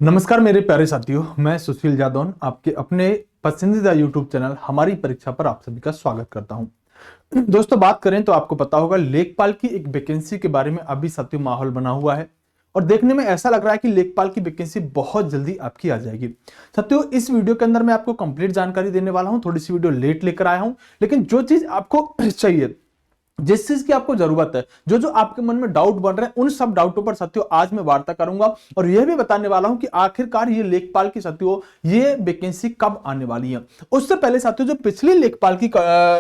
नमस्कार मेरे प्यारे साथियों, मैं सुशील जादौन आपके अपने पसंदीदा YouTube चैनल हमारी परीक्षा पर आप सभी का स्वागत करता हूं। दोस्तों, बात करें तो आपको पता होगा लेखपाल की एक वैकेंसी के बारे में अभी साथियों माहौल बना हुआ है और देखने में ऐसा लग रहा है कि लेखपाल की वैकेंसी बहुत जल्दी आपकी आ जाएगी। साथियों, इस वीडियो के अंदर मैं आपको कंप्लीट जानकारी देने वाला हूं। थोड़ी सी वीडियो लेट लेकर आया हूं, लेकिन जो चीज आपको चाहिए, जिस चीज की आपको जरूरत है, जो जो आपके मन में डाउट बन रहे हैं, उन सब डाउटों पर साथियों आज मैं वार्ता करूंगा और यह भी बताने वाला हूं कि आखिरकार ये लेखपाल की साथियों ये वैकेंसी कब आने वाली है। उससे पहले साथियों जो पिछली लेखपाल की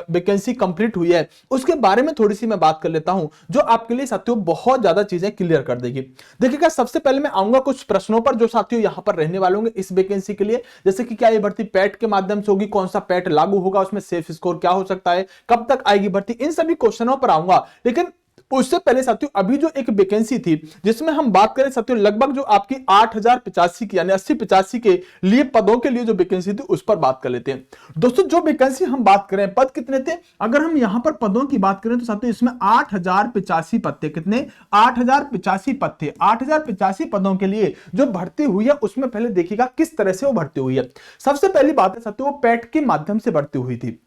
वैकेंसी कंप्लीट हुई है उसके बारे में थोड़ी सी मैं बात कर लेता हूं, जो आपके लिए साथियों बहुत ज्यादा चीजें क्लियर कर देगी। देखिएगा, सबसे पहले मैं आऊंगा कुछ प्रश्नों पर जो साथियों यहां पर रहने वाले होंगे इस वैकेंसी के लिए, जैसे कि क्या ये भर्ती पैट के माध्यम से होगी, कौन सा पैट लागू होगा, उसमें सेफ स्कोर क्या हो सकता है, कब तक आएगी भर्ती, इन सभी क्वेश्चनों पर आऊंगा। लेकिन उससे पहले साथियों अभी जो एक वैकेंसी थी जिसमें हम बात करें साथियों लगभग जो आपकी 8085 की यानी 8085 के लिए पदों के लिए जो वैकेंसी थी उस पर बात कर लेते हैं। दोस्तों, जो वैकेंसी हम बात करें, पद कितने थे, अगर हम यहां पर पदों की बात करें तो साथियों इसमें 8085 पद थे। कितने? 8085 पद थे। 8085 पदों के लिए जो भर्ती हुई है उसमें पहले देखिएगा किस तरह से वो भर्ती हुई है। सबसे पहली बात है साथियों वो पैट के माध्यम से भर्ती हुई थी।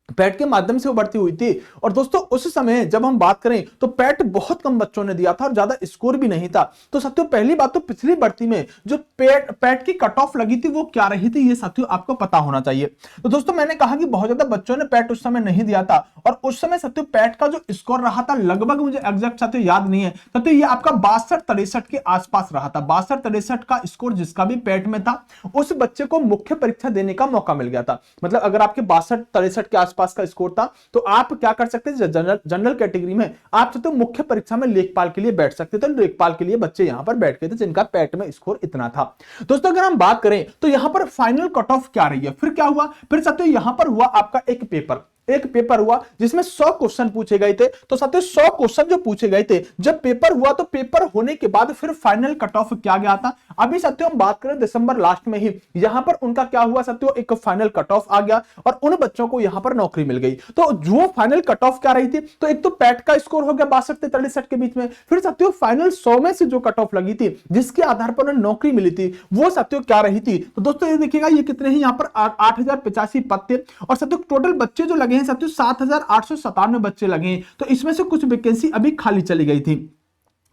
पैट के माध्यम से वो भर्ती हुई थी और दोस्तों उस समय जब हम बात करें तो पैट बहुत कम बच्चों ने दिया था और ज्यादा स्कोर भी नहीं था। तो साथियों पहली बात तो पिछली भर्ती में जो पैट की कट ऑफ लगी थी वो क्या रही थी, ये साथियों आपको पता होना चाहिए। तो दोस्तों मैंने कहा कि बहुत ज्यादा बच्चों ने पैट उस समय नहीं दिया था और उस समय साथियों पैट का जो स्कोर रहा था लगभग, मुझे एग्जैक्ट साथियों याद नहीं है साथियों, ये आपका 62-63 के आसपास रहा था। 62-63 का स्कोर जिसका भी पैट में था उस बच्चे को मुख्य परीक्षा देने का मौका मिल गया था। मतलब अगर आपके 62-63 के आसपास का स्कोर था तो आप क्या कर सकते थे, जनरल कैटेगरी में आप तो मुख्य परीक्षा में लेखपाल के लिए बैठ सकते थे। लेखपाल के लिए बच्चे यहां पर बैठ गए थे जिनका पैट में स्कोर इतना था। दोस्तों अगर हम बात करें तो यहां पर फाइनल कट ऑफ क्या रही है, फिर क्या हुआ, फिर साथियों यहां पर हुआ आपका एक पेपर हुआ जिसमें 100 क्वेश्चन पूछे गए थे। तो साथियों 100 क्वेश्चन जो पूछे गए थे, जब पेपर हुआ तो पेपर होने के बाद फिर फाइनल कट ऑफ क्या गया था। अभी साथियों हम बात करें दिसंबर लास्ट में ही यहां पर उनका क्या हुआ साथियों, एक फाइनल कट ऑफ आ गया और उन बच्चों को यहां पर नौकरी मिल गई। तो जो फाइनल कट ऑफ क्या रही थी, तो एक तो पैट का स्कोर हो गया 62 से 63 के बीच में, फिर साथियों फाइनल 100 में से जो कट ऑफ लगी थी जिसके आधार पर उन्हें नौकरी मिली थी वो साथियों क्या रही थी। तो दोस्तों ये देखिएगा ये कितने हैं, यहां पर 8085 पद थे और साथियों टोटल बच्चे जो लगे हैं साथियों 7897 बच्चे लगे हैं। तो इसमें से कुछ वैकेंसी अभी खाली चली गई थी।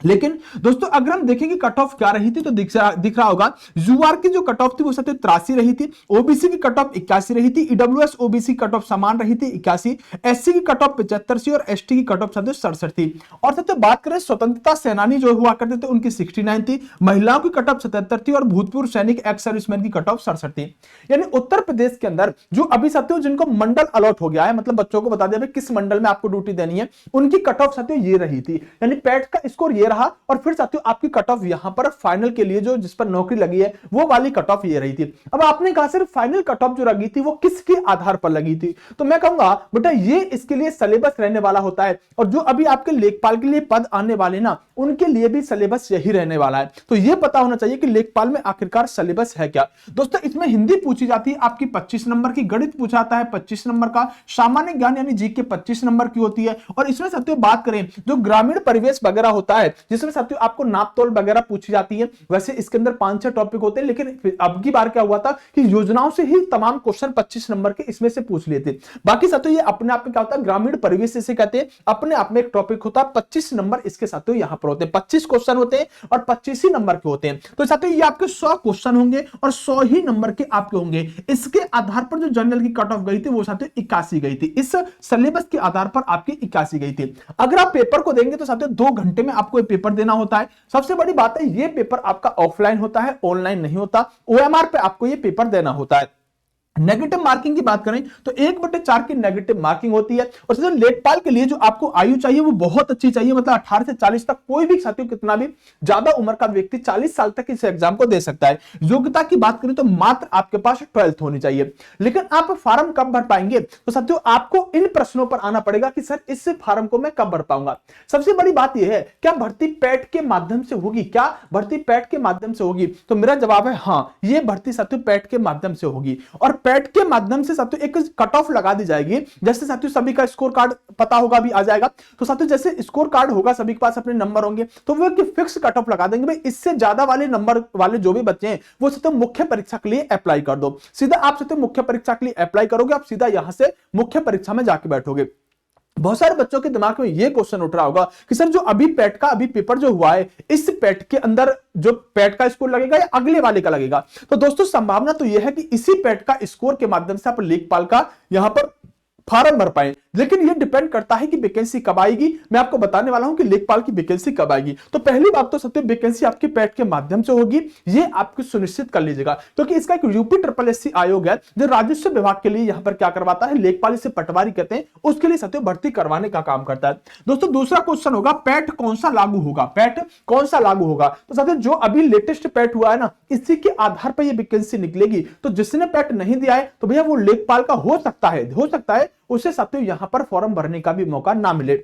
लेकिन दोस्तों अगर हम देखें कि कट ऑफ क्या रही थी तो दिख रहा होगा, यूआर की जो कट ऑफ थी वो 83 रही थी, ओबीसी की कट ऑफ 81 रही थी, ईडब्ल्यूएस ओबीसी कट ऑफ समान रही थी 81, एससी की कट ऑफ 75 थी और एसटी की कट ऑफ 67 थी। और सबसे बात करें स्वतंत्रता सेनानी जो हुआ करते थे उनकी 69 थी, महिलाओं की कट ऑफ 77 थी और भूतपूर्व सैनिक एक्स सर्विसमैन की कट ऑफ 67 थी। यानी उत्तर प्रदेश के अंदर जो अभी साथियों जिनको मंडल अलॉट हो गया है, मतलब बच्चों को बता दिया किस मंडल में आपको ड्यूटी देनी है, उनकी कट ऑफ साथियों ये रही थी। यानी पैट का स्कोर ये रहा और फिर साथियों आपकी कट ऑफ यहां पर फाइनल के लिए जो जिस पर नौकरी लगी है वो वाली कट ऑफ ये रही थी। अब आपने कहा सर फाइनल कट ऑफ जो लगी थी वो किसके आधार पर लगी थी, तो मैं कहूंगा बेटा ये इसके लिए सिलेबस रहने वाला होता है और जो अभी आपके लेखपाल के लिए पद आने वाले ना उनके लिए भी सिलेबस यही रहने वाला है। तो ये पता होना चाहिए कि लेखपाल में आखिरकार सिलेबस है क्या। दोस्तों इसमें हिंदी पूछी जाती है आपकी 25 नंबर की, गणित पूछा जाता है 25 नंबर का, सामान्य ज्ञान यानी जीके 25 नंबर की होती है और इसमें साथियों बात करें जो ग्रामीण परिवेश वगैरह होता है जिसमें साथियों आपको नाप तोल वगैरह पूछी जाती है। वैसे इसके अंदर 5-6 टॉपिक होते हैं, लेकिन अब की बार क्या हुआ था कि योजनाओं से ही तमाम क्वेश्चन 25 नंबर के इसमें से पूछ लिए थे। बाकी साथियों ये अपने आप में क्या होता है, ग्रामीण परिवेश इसे कहते हैं, अपने आप में एक टॉपिक होता है। 25 नंबर इसके साथियों यहां पर होते हैं, 25 क्वेश्चन होते हैं और 25 ही नंबर के होते हैं। तो साथियों ये आपके 100 क्वेश्चन होंगे और 100 ही नंबर के आपके होंगे। इसके आधार पर जो जनरल की कट ऑफ गई थी वो साथियों 81 गई थी, इस सिलेबस के आधार पर आपकी 81 गई थी। अगर आप पेपर को देंगे तो साथियों 2 घंटे में आपको पेपर देना होता है। सबसे बड़ी बात है ये पेपर आपका ऑफलाइन होता है, ऑनलाइन नहीं होता। ओएमआर पे आपको ये पेपर देना होता है। नेगेटिव मार्किंग की बात करें तो 1/4 की नेगेटिव मार्किंग होती है और सीधे लेखपाल के लिए जो आपको आयु चाहिए वो बहुत अच्छी चाहिए, मतलब 18 से 40 तक कोई भी साथियों कितना भी ज्यादा उम्र का व्यक्ति 40 साल तक इस एग्जाम को दे सकता है। योग्यता की बात करें तो मात्र आपके पास 12th होनी चाहिए। लेकिन आप फॉर्म कब भर पाएंगे, तो साथियों आपको इन प्रश्नों पर आना पड़ेगा कि सर इस फॉर्म को मैं कब भर पाऊंगा। सबसे बड़ी बात यह है क्या भर्ती पैट के माध्यम से होगी, क्या भर्ती पैट के माध्यम से होगी, तो मेरा जवाब है हाँ, यह भर्ती साथियों पैट के माध्यम से होगी। और पैट के माध्यम से साथियों एक कट ऑफ लगा दी जाएगी। जैसे साथियों सभी का स्कोर कार्ड पता होगा, अभी आ जाएगा, तो साथियों जैसे स्कोर कार्ड होगा, सभी के पास अपने नंबर होंगे, तो वो एक फिक्स कट ऑफ लगा देंगे, भाई इससे ज्यादा वाले नंबर वाले जो भी बच्चे हैं वो साथियों मुख्य परीक्षा के लिए अप्लाई कर दो। सीधा आप साथियों मुख्य परीक्षा के लिए अप्लाई करोगे, आप सीधा यहां से मुख्य परीक्षा में जाके बैठोगे। बहुत सारे बच्चों के दिमाग में ये क्वेश्चन उठ रहा होगा कि सर जो अभी पैट का अभी पेपर जो हुआ है, इस पैट के अंदर जो पैट का स्कोर लगेगा या अगले वाले का लगेगा? तो दोस्तों संभावना तो यह है कि इसी पैट का स्कोर के माध्यम से आप लेखपाल का यहां पर फॉर्म भर पाए, लेकिन यह डिपेंड करता है कि वैकेंसी कब आएगी। मैं आपको बताने वाला हूं कि लेखपाल की वैकेंसी कब आएगी। तो पहली बात तो सत्य वैकेंसी आपके पैट के माध्यम से होगी, यह आपको सुनिश्चित कर लीजिएगा, क्योंकि इसका एक यूपी SSSC आयोग है जो राजस्व विभाग के लिए यहां पर क्या करवाता है, लेखपाल इसे पटवारी कहते हैं, उसके लिए सत्य भर्ती करवाने का काम करता है। दोस्तों दूसरा क्वेश्चन होगा पैट कौन सा लागू होगा, पैट कौन सा लागू होगा? तो साथियों जो अभी लेटेस्ट पैट हुआ है ना, इसी के आधार पर यह वैकेंसी निकलेगी। तो जिसने पैट नहीं दिया है तो भैया वो लेखपाल का हो सकता है उसे साथियों यहां पर फॉर्म भरने का भी मौका ना मिले।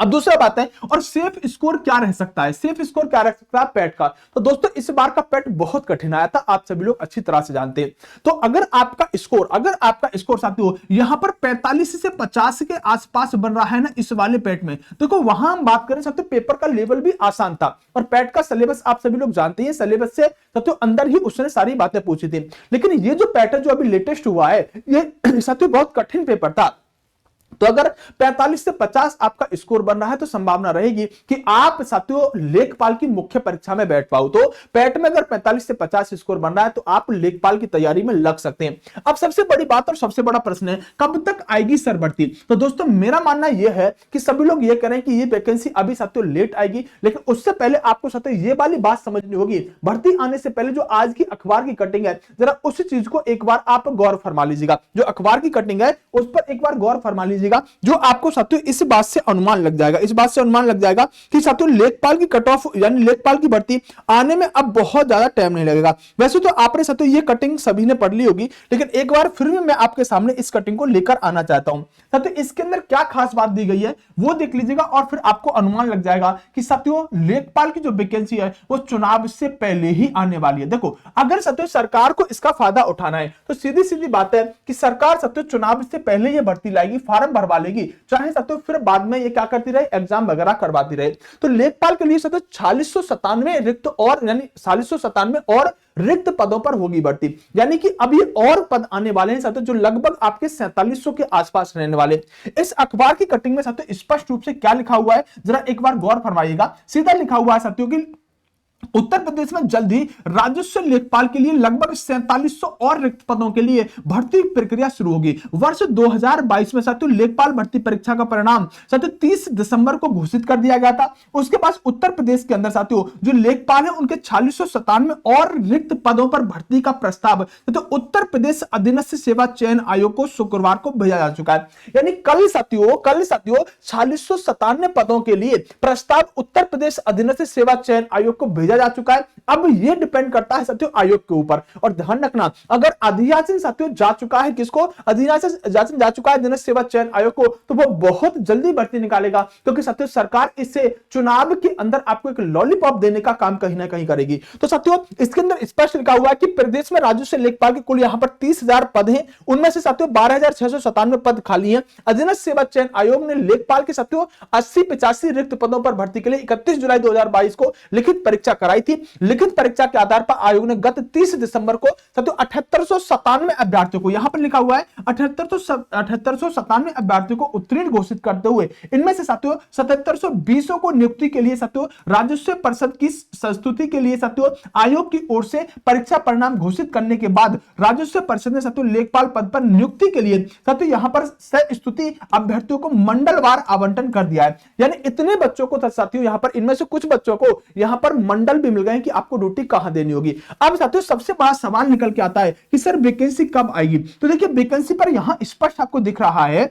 अब दूसरा बात है, और सेफ स्कोर क्या रह सकता है? सेफ स्कोर क्या रह सकता है पैट का? तो दोस्तों इस बार का पैट बहुत कठिन आया था, आप सभी लोग अच्छी तरह से जानते हैं। तो अगर आपका स्कोर साथियों यहां पर 45 से 50 के आसपास बन रहा है ना इस वाले पैट में, देखो वहां हम बात करें साथियों पेपर का लेवल भी आसान था, और पैट का सिलेबस आप सभी लोग जानते हैं, सिलेबस से साथियों अंदर ही उसने सारी बातें पूछी थी। लेकिन ये जो पैट है जो अभी लेटेस्ट हुआ है, ये साथियों बहुत कठिन पेपर था। तो अगर 45 से 50 आपका स्कोर बन रहा है तो संभावना रहेगी कि आप साथियों लेखपाल की मुख्य परीक्षा में बैठ पाओ। तो पैट में अगर 45 से 50 स्कोर बन रहा है तो आप लेखपाल की तैयारी में लग सकते हैं। अब सबसे बड़ी बात और सबसे बड़ा प्रश्न है, कब तक आएगी सर भर्ती? तो दोस्तों मेरा मानना यह है कि सभी लोग ये करें कि ये वैकेंसी अभी साथियों लेट आएगी, लेकिन उससे पहले आपको साथियों ये वाली बात समझनी होगी, भर्ती आने से पहले जो आज की अखबार की कटिंग है, जरा उस चीज को एक बार आप गौर फरमा लीजिएगा। जो अखबार की कटिंग है उस पर एक बार गौर फरमा लीजिएगा, जो आपको साथियों इस बात से अनुमान लग जाएगा, कि साथियों लेखपाल की कट ऑफ यानी लेखपाल की भर्ती आने में अब बहुत ज्यादा टाइम नहीं लगेगा। वैसे तो आपने साथियों ये कटिंग सभी ने पढ़ ली होगी, लेकिन एक बार फिर भी मैं आपके सामने इस कटिंग को लेकर आना चाहता हूं। साथियों इसके अंदर क्या खास बात दी गई है वो देख लीजिएगा, और फिर आपको अनुमान लग जाएगा कि साथियों लेखपाल की जो वैकेंसी है वो चुनाव से पहले ही आने वाली है। देखो अगर साथियों सरकार को इसका फायदा उठाना है तो सीधी सीधी बात है कि सरकार साथियों चुनाव से पहले ये भर्ती लाएगी, फॉर्म भरवा लेगी, चाहे साथियों फिर बाद में ये क्या करती रहे, एग्जाम वगैरह करवाती रहे। तो लेखपाल के लिए साथियों 4697 रिक्त और यानी 4697 और रिक्त पदों पर होगी भर्ती, यानी कि अब ये और पद आने वाले हैं साथियों जो लगभग आपके 4700 के आसपास रहने वाले। इस अखबार की कटिंग में साथियों स्पष्ट रूप से क्या लिखा हुआ है जरा एक बार गौर फरमाइएगा। सीधा लिखा हुआ है साथियों कि उत्तर प्रदेश में जल्द ही राजस्व लेखपाल के लिए लगभग 4700 और रिक्त पदों के लिए भर्ती प्रक्रिया शुरू होगी। वर्ष 2022 में साथियों लेखपाल भर्ती परीक्षा का परिणाम साथियों 30 दिसंबर को घोषित कर दिया गया था। उसके बाद उत्तर प्रदेश के अंदर साथियों जो लेखपाल है उनके 4697 और रिक्त पदों पर भर्ती का प्रस्ताव तो उत्तर प्रदेश अधीनस्थ सेवा चयन आयोग को शुक्रवार को भेजा जा चुका है। यानी कल साथियों 4697 पदों के लिए प्रस्ताव उत्तर प्रदेश अधीनस्थ सेवा चयन आयोग को भेजा जा चुका है। अब ये डिपेंड करता है साथियों आयोग के ऊपर, और ध्यान रखना अगर अधियाचन साथियों जा चुका है, किसको अधियाचन जा चुका है अधीनस्थ सेवा चयन आयोग को, तो वो बहुत जल्दी भर्ती निकालेगा, क्योंकि साथियों सरकार इससे चुनाव के अंदर आपको एक लॉलीपॉप देने का काम कहीं ना कहीं करेगी। तो साथियों इसके अंदर स्पष्ट लिखा हुआ है कि प्रदेश में राजस्व लेखपाल के कुल यहां पर 30,000 पद हैं, उनमें से साथियों 12,697 पद खाली हैं। अधीनस्थ सेवा चयन आयोग ने लेखपाल के साथियों 80-85 रिक्त पदों पर भर्ती के लिए 31 जुलाई 2022 को लिखित परीक्षा कराई थी। लिखित परीक्षा के आधार पर आयोग ने गत 30 दिसंबर को साथियों 7897 अभ्यर्थियों को, यहां पर लिखा हुआ है 7897 अभ्यर्थियों को उत्तीर्ण घोषित करते हुए इनमें से साथियों 7720 को नियुक्ति के लिए साथियों राजस्व परिषद की संस्तुति के लिए साथियों आयोग की ओर से परीक्षा परिणाम घोषित करने के बाद राजस्व परिषद ने साथियों लेखपाल पद पर नियुक्ति के लिए साथियों यहां पर संस्तुति अभ्यर्थियों को मंडलवार आवंटन कर दिया है। यानी इतने बच्चों को साथियों यहां पर इनमें से कुछ बच्चों को यहां पर मंडल भी मिल गए कि आपको ड्यूटी कहां देनी होगी। अब साथियों सबसे बड़ा सवाल निकल के आता है कि सर वैकेंसी कब आएगी? तो देखिए वैकेंसी पर यहां स्पष्ट आपको दिख रहा है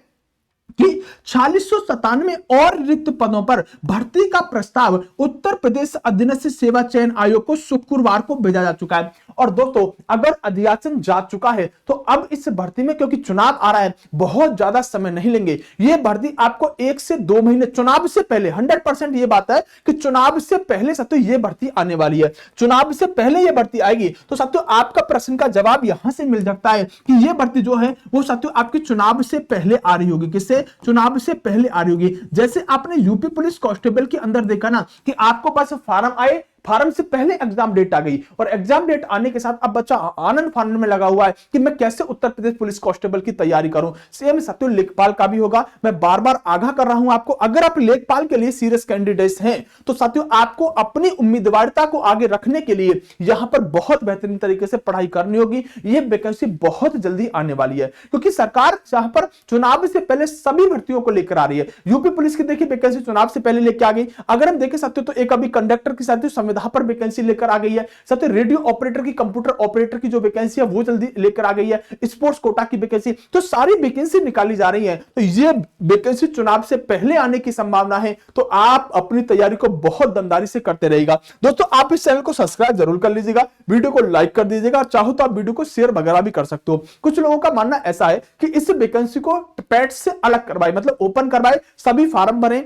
कि 4697 और रिक्त पदों पर भर्ती का प्रस्ताव उत्तर प्रदेश अधीनस्थ सेवा चयन आयोग को शुक्रवार को भेजा जा चुका है। और दोस्तों अगर अधियाचन जा चुका है तो अब इस भर्ती में, क्योंकि चुनाव आ रहा है, बहुत ज्यादा समय नहीं लेंगे। यह भर्ती आपको 1 से 2 महीने चुनाव से पहले 100% यह बात है कि चुनाव से पहले साथियों यह भर्ती आने वाली है। चुनाव से पहले यह भर्ती आएगी। तो साथियों आपका प्रश्न का जवाब यहां से मिल सकता है कि यह भर्ती जो है वो साथियों आपकी चुनाव से पहले आ रही होगी। किससे? चुनाव से पहले आ रही होगी। जैसे आपने यूपी पुलिस कांस्टेबल के अंदर देखा ना कि आपको पास फॉर्म आए, फॉर्म से पहले एग्जाम डेट आ गई और एग्जाम डेट आने के साथ अब बच्चा आनंद फानंद में लगा हुआ है कि मैं कैसे उत्तर प्रदेश पुलिस कांस्टेबल की तैयारी करूं। सेम साथियों लेखपाल का भी होगा। मैं बार बार आगाह कर रहा हूं आपको, अगर आप लेखपाल के लिए सीरियस कैंडिडेट्स हैं तो साथियों आपको अपनी उम्मीदवारिता को आगे रखने के लिए यहां पर बहुत बेहतरीन तरीके से पढ़ाई करनी होगी। यह वैकेंसी बहुत जल्दी आने वाली है क्योंकि सरकार यहां पर चुनाव से पहले सभी भर्तियों को लेकर आ रही है। यूपी पुलिस की देखिए वैकेंसी चुनाव से पहले लेकर आ गई। अगर हम देखें साथियों तो एक अभी कंडक्टर की साथियों पर वैकेंसी लेकर आ गई है। साथ ही रेडियो ऑपरेटर की, कंप्यूटर ऑपरेटर की जो वैकेंसी है वो जल्दी लेकर आ गई है। स्पोर्ट्स कोटा की वैकेंसी, तो सारी वैकेंसी निकाली जा रही है। तो ये वैकेंसी चुनाव से पहले आने की संभावना है। तो आप अपनी तैयारी को बहुत दमदारी से करते रहिएगा। दोस्तों आप इस चैनल को सब्सक्राइब जरूर कर लीजिएगा, वीडियो को लाइक कर दीजिएगा और चाहो तो आप वीडियो को शेयर वगैरह भी कर सकते हो। कुछ लोगों का मानना ऐसा है कि इस वैकेंसी को पैट से अलग करवाए, मतलब ओपन करवाए, सभी फॉर्म भरें,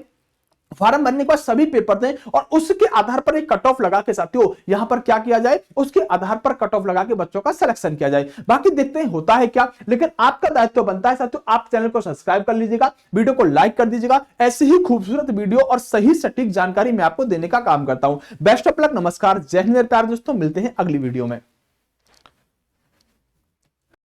फॉर्म भरने के बाद सभी पेपर दें और उसके आधार पर एक कट ऑफ लगा के साथियों यहां पर क्या किया जाए, उसके आधार पर कट ऑफ लगा के बच्चों का सिलेक्शन किया जाए। बाकी देखते हैं होता है क्या, लेकिन आपका दायित्व बनता है साथियों, आप चैनल को सब्सक्राइब कर लीजिएगा, वीडियो को लाइक कर दीजिएगा। ऐसी ही खूबसूरत वीडियो और सही सटीक जानकारी मैं आपको देने का काम करता हूं। बेस्ट ऑफ लक, नमस्कार, जय हिंद प्यारे दोस्तों, मिलते हैं अगली वीडियो में।